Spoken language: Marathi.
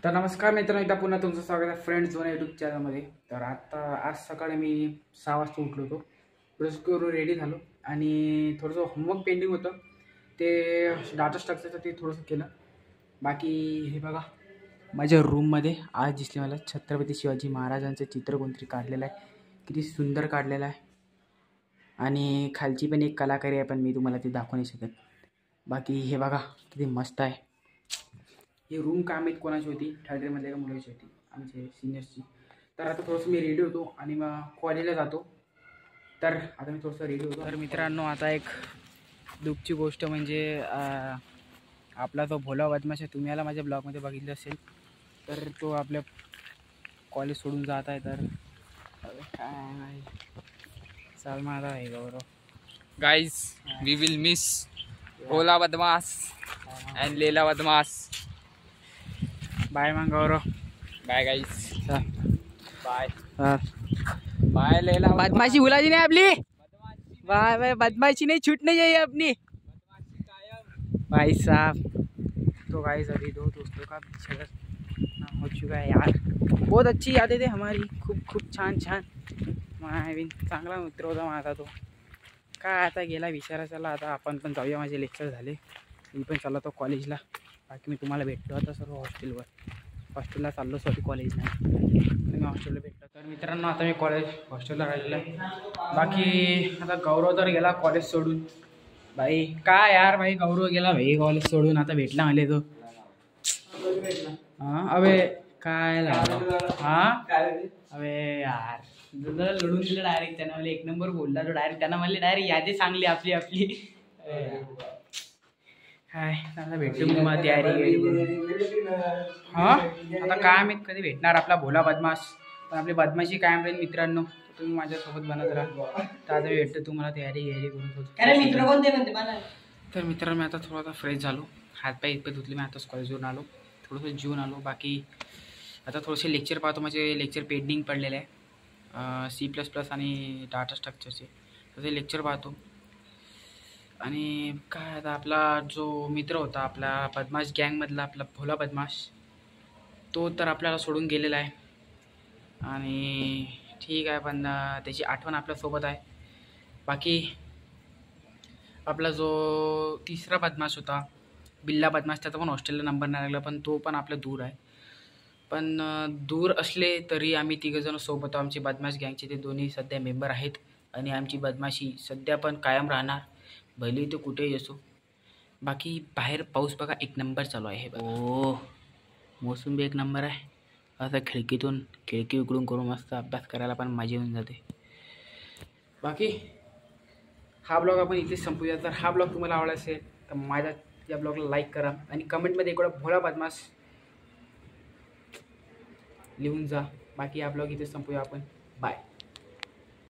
तर नमस्कार मित्रांनो, एकदा पुन्हा तुमचं स्वागत आहे फ्रेंड्स झोन यूट्यूब चॅनलमध्ये. तर आज सकाळी मी 6 वाजता उठलो होतो. ब्रश करून रेडी झालो आणि थोडंसं होमवर्क पेंडिंग होतं, ते डाटा स्ट्रक्चरचं ते थोडंसं केलं. बाकी हे बघा, माझ्या रूममध्ये आज दिसले मला छत्रपती शिवाजी महाराजांचं चित्र कोणतरी काढलेलं आहे. किती सुंदर काढलेलं आहे आणि खालची पण एक कलाकारी आहे, पण मी तुम्हाला ते दाखवू नाही शकत. बाकी हे बघा किती मस्त आहे. ही रूम काय माहीत कोणाची होती, थर्ड इयरमधल्या एका मुलाची होती, आमचे सिनियर्सची. तर आता थोडंसं मी रेडी होतो आणि मग कॉलेजला जातो. तर आता मी थोडंसं रेडी होतो. तर मित्रांनो, आता एक दुःखची गोष्ट म्हणजे आपला जो भोला बदमाश आहे, तुम्ही याला माझ्या ब्लॉगमध्ये बघितलं असेल, तर तो आपल्या कॉलेज सोडून जात आहे. तर काय चाल माझा आहे Gaurav. Guys, we will miss Ola Badmas and Leila Badmas. Bye मग Gaurav. Bye guys. Bye. Bye Leila. बदमाशी भुलाजी नाही आपली. Bye bye. बदमाशी नहीं छूटने चाहिए अपनी भाई साहब. तो गाइस अभी दो दोस्तों का शगन हो चुका है यार. बहुत अच्छी यादें थे हमारी. खूप खूप छान छान. मायविन चांगला मित्र होता माझा तो. काय आता गेला विचारा. चला आता आपण पण जाऊया. माझे लेक्चर झाले, मी पण चाललो तो कॉलेजला. बाकी मी तुम्हाला भेटतो आता सर्व हॉस्टेलला चाललो. सॉरी कॉलेज नाही, मी हॉस्टेलला भेटलो. तर मित्रांनो, आता मी हॉस्टेलला राहिलेलं आहे. बाकी आता गौरव तर गेला कॉलेज सोडून. भाई काय यार, भाई गौरव गेला भाई कॉलेज सोडून. आता भेटला मला तो. हां अबे काय हां अबे यार, लढून दिलं डायरेक्ट. त्यानं मला एक नंबर बोलला तो डायरेक्ट. त्यांना म्हणले डायरेक्ट यादी चांगली आपली आपली. काय आता भेटतो मी तुम्हाला तयारी. हां आता काय मी कधी भेटणार आपला भोला बदमाश. पण आपली बदमाशी कायम राहील मित्रांनो. तुम्ही माझ्यासोबत बनत राहा. तर आता भेटतो तुम्हाला तयारी करून होतो. तर मित्रांनो, मी आता थोडा फ्रेश झालो, हातपाय इतपे धुतले. मी आताच कॉलेजवरून आलो, थोडंसं जेवून आलो. बाकी आता थोडेसे लेक्चर पाहतो. माझे लेक्चर पेंडिंग पडलेले आहे C++ आणि डाटा स्ट्रक्चरचे. तर ते लेक्चर पाहतो. आणि काय आता आपला जो मित्र होता आपला बदमाश गँगमधला, आपला भोला बदमाश, तो तर आपल्याला सोडून गेलेला आहे. आणि ठीक आहे, पण त्याची आठवण आपल्यासोबत आहे. बाकी आपला जो तिसरा बदमाश होता, बिल्ला बदमाश, त्याचा पण हॉस्टेलला नंबर नाही लागला, पण तो पण आपल्या दूर आहे. पण दूर असले तरी आम्ही तिघंजण सोबत, आमचे बदमाश गँगचे ते दोन्ही सध्या मेंबर आहेत. आणि आमची बदमाशी सध्या पण कायम राहणार, भले तो कुठेही असो. बाकी बाहेर पाऊस बघा एक नंबर चालू आहे. हो, मोसम बी एक नंबर आहे. असं खिडकी उघडून करून मस्त अभ्यास करायला पण मजा येऊन जाते. बाकी हा ब्लॉग आपण इथेच संपूया. जर हा ब्लॉग तुम्हाला आवडला असेल तर माझ्या या ब्लॉगला लाईक करा आणि कमेंटमध्ये एक भोळा बदमाश लिहून जा. बाकी हा ब्लॉग इथेच संपूया आपण. बाय.